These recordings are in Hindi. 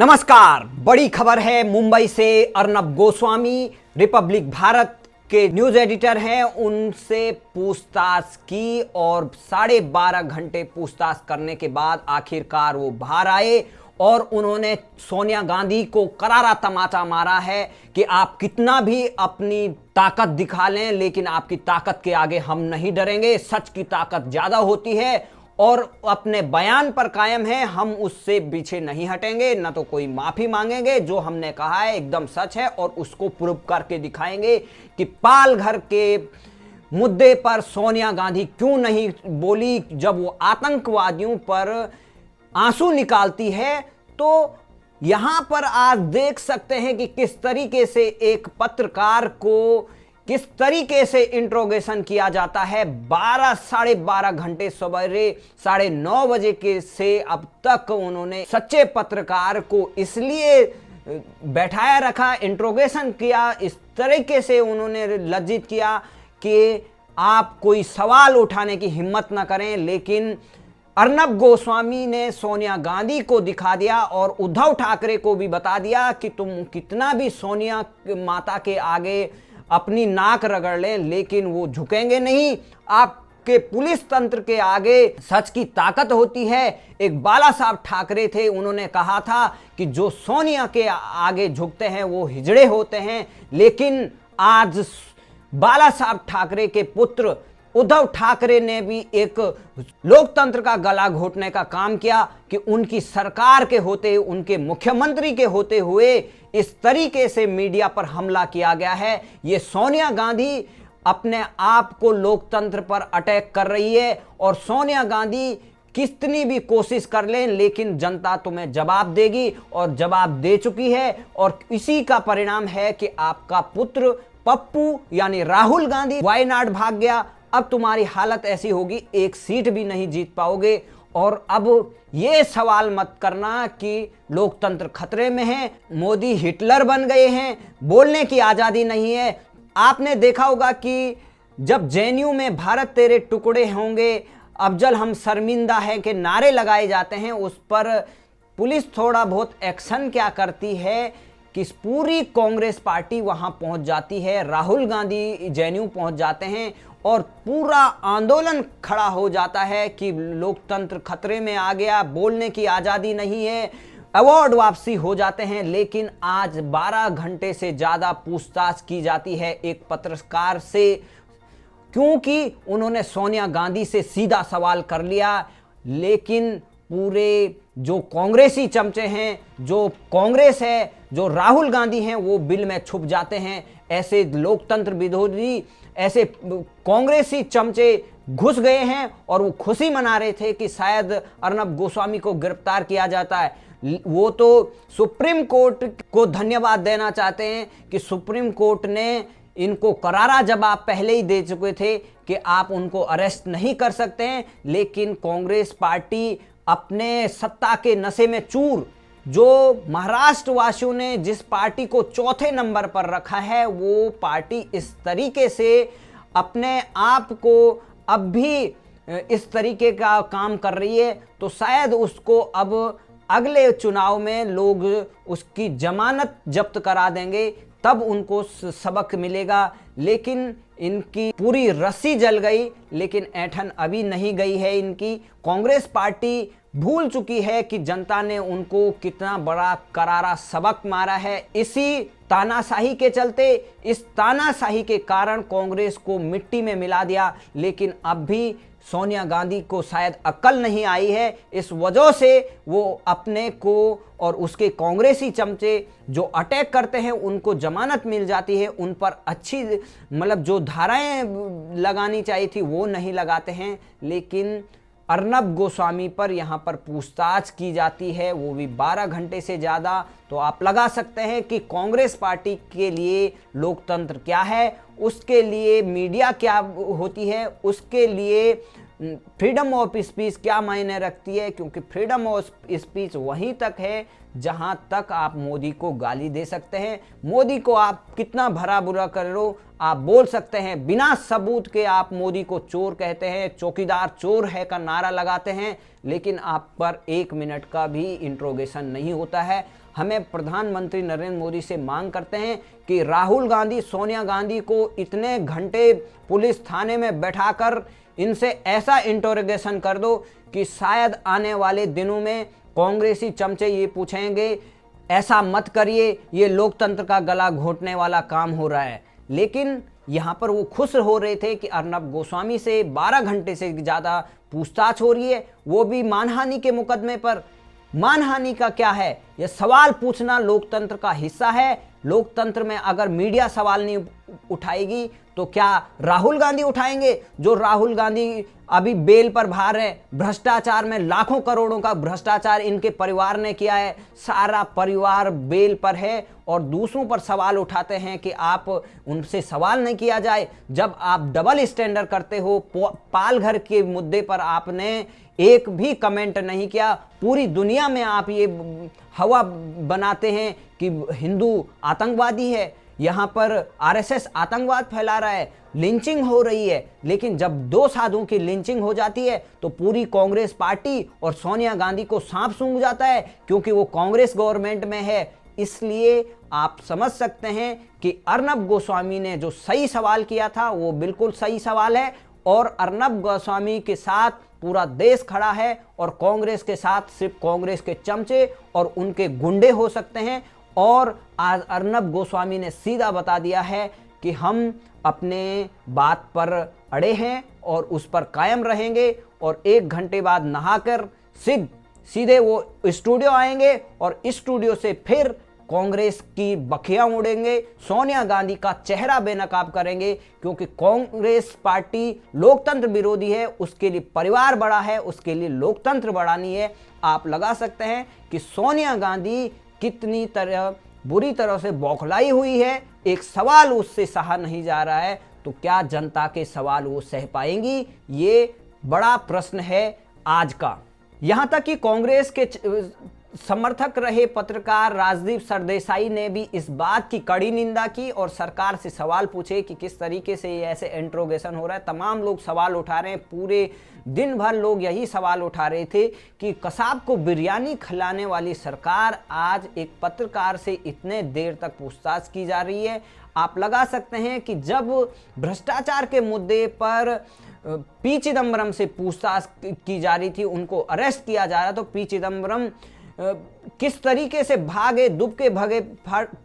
नमस्कार। बड़ी खबर है मुंबई से। अर्नब गोस्वामी रिपब्लिक भारत के न्यूज एडिटर हैं, उनसे पूछताछ की और 12.5 घंटे पूछताछ करने के बाद आखिरकार वो बाहर आए और उन्होंने सोनिया गांधी को करारा तमाचा मारा है कि आप कितना भी अपनी ताकत दिखा लें, लेकिन आपकी ताकत के आगे हम नहीं डरेंगे। सच की ताकत ज्यादा होती है और अपने बयान पर कायम है, हम उससे पीछे नहीं हटेंगे, ना तो कोई माफी मांगेंगे। जो हमने कहा है एकदम सच है और उसको प्रूव करके दिखाएंगे कि पाल घर के मुद्दे पर सोनिया गांधी क्यों नहीं बोली जब वो आतंकवादियों पर आंसू निकालती है। तो यहां पर आज देख सकते हैं कि किस तरीके से एक पत्रकार को किस तरीके से इंट्रोगेशन किया जाता है। 12-12.5 घंटे सवेरे 9:30 बजे के से अब तक उन्होंने सच्चे पत्रकार को इसलिए बैठाया रखा, इंट्रोगेशन किया, इस तरीके से उन्होंने लज्जित किया कि आप कोई सवाल उठाने की हिम्मत ना करें। लेकिन अर्नब गोस्वामी ने सोनिया गांधी को दिखा दिया और उद्धव ठाकरे को भी बता दिया कि तुम कितना भी सोनिया माता के आगे अपनी नाक रगड़ लें, लेकिन वो झुकेंगे नहीं। आपके पुलिस तंत्र के आगे सच की ताकत होती है। एक बाला साहब ठाकरे थे, उन्होंने कहा था कि जो सोनिया के आगे झुकते हैं वो हिजड़े होते हैं। लेकिन आज बाला साहब ठाकरे के पुत्र उद्धव ठाकरे ने भी एक लोकतंत्र का गला घोटने का काम किया कि उनकी सरकार के होते, उनके मुख्यमंत्री के होते हुए इस तरीके से मीडिया पर हमला किया गया है। ये सोनिया गांधी अपने आप को लोकतंत्र पर अटैक कर रही है और सोनिया गांधी कितनी भी कोशिश कर लें, लेकिन जनता तुम्हें जवाब देगी और जवाब दे चुकी है। और इसी का परिणाम है कि आपका पुत्र पप्पू यानी राहुल गांधी वायनाड भाग गया। अब तुम्हारी हालत ऐसी होगी, एक सीट भी नहीं जीत पाओगे। और अब ये सवाल मत करना कि लोकतंत्र खतरे में है, मोदी हिटलर बन गए हैं, बोलने की आज़ादी नहीं है। आपने देखा होगा कि जब जेएनयू में भारत तेरे टुकड़े होंगे, अफजल हम शर्मिंदा है के नारे लगाए जाते हैं, उस पर पुलिस थोड़ा बहुत एक्शन क्या करती है कि पूरी कांग्रेस पार्टी वहां पहुंच जाती है, राहुल गांधी जेएनयू पहुंच जाते हैं और पूरा आंदोलन खड़ा हो जाता है कि लोकतंत्र खतरे में आ गया, बोलने की आज़ादी नहीं है, अवार्ड वापसी हो जाते हैं। लेकिन आज 12 घंटे से ज़्यादा पूछताछ की जाती है एक पत्रकार से, क्योंकि उन्होंने सोनिया गांधी से सीधा सवाल कर लिया। लेकिन पूरे जो कांग्रेसी चमचे हैं, जो कांग्रेस है, जो राहुल गांधी हैं, वो बिल में छुप जाते हैं। ऐसे लोकतंत्र विरोधी, ऐसे कांग्रेसी चमचे घुस गए हैं और वो खुशी मना रहे थे कि शायद अर्नब गोस्वामी को गिरफ्तार किया जाता है। वो तो सुप्रीम कोर्ट को धन्यवाद देना चाहते हैं कि सुप्रीम कोर्ट ने इनको करारा जवाब पहले ही दे चुके थे कि आप उनको अरेस्ट नहीं कर सकते हैं। लेकिन कांग्रेस पार्टी अपने सत्ता के नशे में चूर, जो महाराष्ट्र वासियों ने जिस पार्टी को चौथे नंबर पर रखा है, वो पार्टी इस तरीके से अपने आप को अब भी इस तरीके का काम कर रही है, तो शायद उसको अब अगले चुनाव में लोग उसकी जमानत जब्त करा देंगे, तब उनको सबक मिलेगा। लेकिन इनकी पूरी रस्सी जल गई, लेकिन ऐंठन अभी नहीं गई है इनकी। कांग्रेस पार्टी भूल चुकी है कि जनता ने उनको कितना बड़ा करारा सबक मारा है। इसी तानाशाही के चलते, इस तानाशाही के कारण कांग्रेस को मिट्टी में मिला दिया। लेकिन अब भी सोनिया गांधी को शायद अक्ल नहीं आई है, इस वजह से वो अपने को और उसके कांग्रेसी चमचे जो अटैक करते हैं उनको जमानत मिल जाती है, उन पर अच्छी मतलब जो धाराएं लगानी चाहिए थी वो नहीं लगाते हैं। लेकिन अर्नब गोस्वामी पर यहाँ पर पूछताछ की जाती है, वो भी 12 घंटे से ज़्यादा। तो आप लगा सकते हैं कि कांग्रेस पार्टी के लिए लोकतंत्र क्या है, उसके लिए मीडिया क्या होती है, उसके लिए फ्रीडम ऑफ स्पीच क्या मायने रखती है। क्योंकि फ्रीडम ऑफ स्पीच वहीं तक है जहां तक आप मोदी को गाली दे सकते हैं। मोदी को आप कितना भरा बुरा कर लो, आप बोल सकते हैं, बिना सबूत के आप मोदी को चोर कहते हैं, चौकीदार चोर है का नारा लगाते हैं, लेकिन आप पर 1 मिनट का भी इंट्रोगेशन नहीं होता है। हमें प्रधानमंत्री नरेंद्र मोदी से मांग करते हैं कि राहुल गांधी, सोनिया गांधी को इतने घंटे पुलिस थाने में बैठाकर इनसे ऐसा इंटरोगेशन कर दो कि शायद आने वाले दिनों में कांग्रेसी चमचे ये पूछेंगे, ऐसा मत करिए, ये लोकतंत्र का गला घोंटने वाला काम हो रहा है। लेकिन यहाँ पर वो खुश हो रहे थे कि अर्नब गोस्वामी से 12 घंटे से ज़्यादा पूछताछ हो रही है, वो भी मानहानि के मुकदमे पर। मानहानि का क्या है? यह सवाल पूछना लोकतंत्र का हिस्सा है। लोकतंत्र में अगर मीडिया सवाल नहीं उठाएगी तो क्या राहुल गांधी उठाएंगे? जो राहुल गांधी अभी बेल पर बाहर है, भ्रष्टाचार में लाखों करोड़ों का भ्रष्टाचार इनके परिवार ने किया है, सारा परिवार बेल पर है और दूसरों पर सवाल उठाते हैं कि आप उनसे सवाल नहीं किया जाए। जब आप डबल स्टैंडर्ड करते हो, पाल घर के मुद्दे पर आपने एक भी कमेंट नहीं किया, पूरी दुनिया में आप ये हवा बनाते हैं कि हिंदू आतंकवादी है, यहाँ पर आरएसएस आतंकवाद फैला रहा है, लिंचिंग हो रही है। लेकिन जब दो साधुओं की लिंचिंग हो जाती है तो पूरी कांग्रेस पार्टी और सोनिया गांधी को सांप सूंघ जाता है, क्योंकि वो कांग्रेस गवर्नमेंट में है। इसलिए आप समझ सकते हैं कि अर्नब गोस्वामी ने जो सही सवाल किया था वो बिल्कुल सही सवाल है और अर्नब गोस्वामी के साथ पूरा देश खड़ा है और कांग्रेस के साथ सिर्फ कांग्रेस के चमचे और उनके गुंडे हो सकते हैं। और आज अर्नब गोस्वामी ने सीधा बता दिया है कि हम अपने बात पर अड़े हैं और उस पर कायम रहेंगे और 1 घंटे बाद नहाकर सीधे वो स्टूडियो आएंगे और स्टूडियो से फिर कांग्रेस की बखियां उड़ेंगे, सोनिया गांधी का चेहरा बेनकाब करेंगे, क्योंकि कांग्रेस पार्टी लोकतंत्र विरोधी है, उसके लिए परिवार बड़ा है, उसके लिए लोकतंत्र बड़ा नहीं है। आप लगा सकते हैं कि सोनिया गांधी कितनी बुरी तरह से बौखलाई हुई है, एक सवाल उससे सहा नहीं जा रहा है, तो क्या जनता के सवाल वो सह पाएंगी? ये बड़ा प्रश्न है आज का। यहां तक कि कांग्रेस के समर्थक रहे पत्रकार राजदीप सरदेसाई ने भी इस बात की कड़ी निंदा की और सरकार से सवाल पूछे कि किस तरीके से ये ऐसे इंट्रोगेशन हो रहा है। तमाम लोग सवाल उठा रहे हैं, पूरे दिन भर लोग यही सवाल उठा रहे थे कि कसाब को बिरयानी खिलाने वाली सरकार आज एक पत्रकार से इतने देर तक पूछताछ की जा रही है। आप लगा सकते हैं कि जब भ्रष्टाचार के मुद्दे पर पी चिदम्बरम से पूछताछ की जा रही थी, उनको अरेस्ट किया जा रहा, तो पी चिदम्बरम किस तरीके से भागे दुबके भागे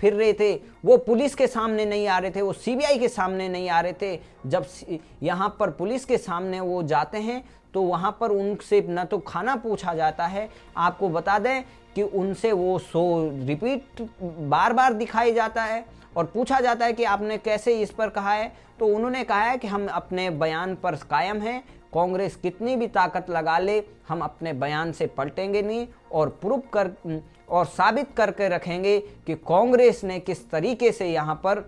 फिर रहे थे। वो पुलिस के सामने नहीं आ रहे थे, वो सीबीआई के सामने नहीं आ रहे थे। जब यहाँ पर पुलिस के सामने वो जाते हैं तो वहाँ पर उनसे न तो खाना पूछा जाता है, आपको बता दें कि उनसे वो शो रिपीट बार बार दिखाई जाता है और पूछा जाता है कि आपने कैसे इस पर कहा है, तो उन्होंने कहा है कि हम अपने बयान पर कायम हैं, कांग्रेस कितनी भी ताकत लगा ले हम अपने बयान से पलटेंगे नहीं और प्रूव कर और साबित करके रखेंगे कि कांग्रेस ने किस तरीके से यहाँ पर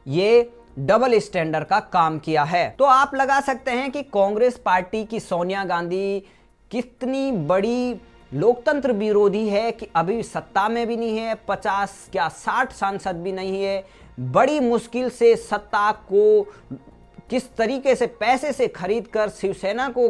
ये डबल स्टैंडर्ड का काम किया है। तो आप लगा सकते हैं कि कांग्रेस पार्टी की सोनिया गांधी कितनी बड़ी लोकतंत्र विरोधी है कि अभी सत्ता में भी नहीं है, 50 या 60 सांसद भी नहीं है, बड़ी मुश्किल से सत्ता को किस तरीके से पैसे से खरीद कर शिवसेना को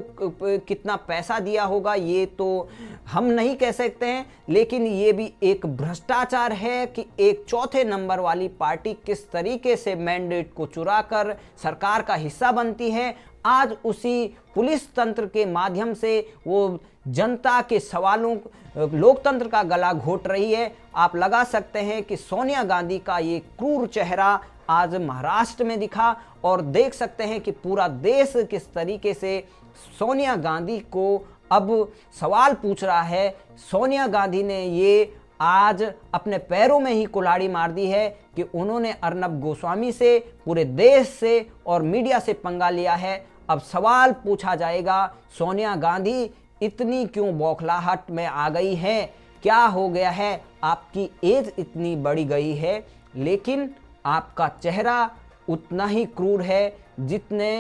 कितना पैसा दिया होगा ये तो हम नहीं कह सकते हैं, लेकिन ये भी एक भ्रष्टाचार है कि एक चौथे नंबर वाली पार्टी किस तरीके से मैंडेट को चुराकर सरकार का हिस्सा बनती है। आज उसी पुलिस तंत्र के माध्यम से वो जनता के सवालों लोकतंत्र का गला घोट रही है। आप लगा सकते हैं कि सोनिया गांधी का ये क्रूर चेहरा आज महाराष्ट्र में दिखा और देख सकते हैं कि पूरा देश किस तरीके से सोनिया गांधी को अब सवाल पूछ रहा है। सोनिया गांधी ने ये आज अपने पैरों में ही कुल्हाड़ी मार दी है कि उन्होंने अर्नब गोस्वामी से, पूरे देश से और मीडिया से पंगा लिया है। अब सवाल पूछा जाएगा, सोनिया गांधी इतनी क्यों बौखलाहट में आ गई हैं? क्या हो गया है? आपकी एज इतनी बढ़ी गई है लेकिन आपका चेहरा उतना ही क्रूर है जितने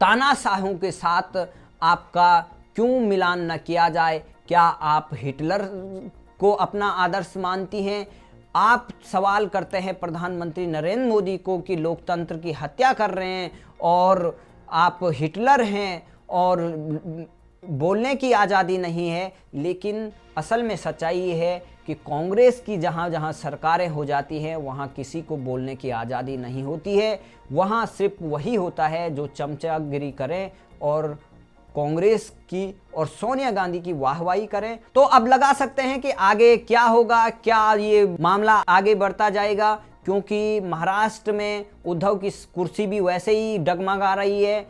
तानाशाहों के साथ आपका क्यों मिलान न किया जाए। क्या आप हिटलर को अपना आदर्श मानती हैं? आप सवाल करते हैं प्रधानमंत्री नरेंद्र मोदी को कि लोकतंत्र की हत्या कर रहे हैं और आप हिटलर हैं और बोलने की आज़ादी नहीं है, लेकिन असल में सच्चाई ये है कि कांग्रेस की जहाँ जहाँ सरकारें हो जाती हैं वहाँ किसी को बोलने की आज़ादी नहीं होती है। वहाँ सिर्फ वही होता है जो चमचागिरी करें और कांग्रेस की और सोनिया गांधी की वाहवाही करें। तो अब लगा सकते हैं कि आगे क्या होगा, क्या ये मामला आगे बढ़ता जाएगा, क्योंकि महाराष्ट्र में उद्धव की कुर्सी भी वैसे ही डगमगा रही है।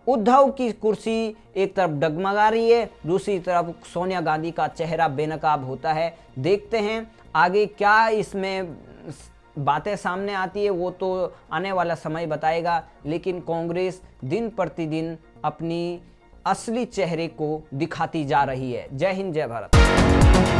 उद्धव की कुर्सी एक तरफ डगमगा रही है, दूसरी तरफ सोनिया गांधी का चेहरा बेनकाब होता है। देखते हैं आगे क्या इसमें बातें सामने आती है, वो तो आने वाला समय बताएगा। लेकिन कांग्रेस दिन प्रतिदिन अपनी असली चेहरे को दिखाती जा रही है। जय हिंद, जय भारत।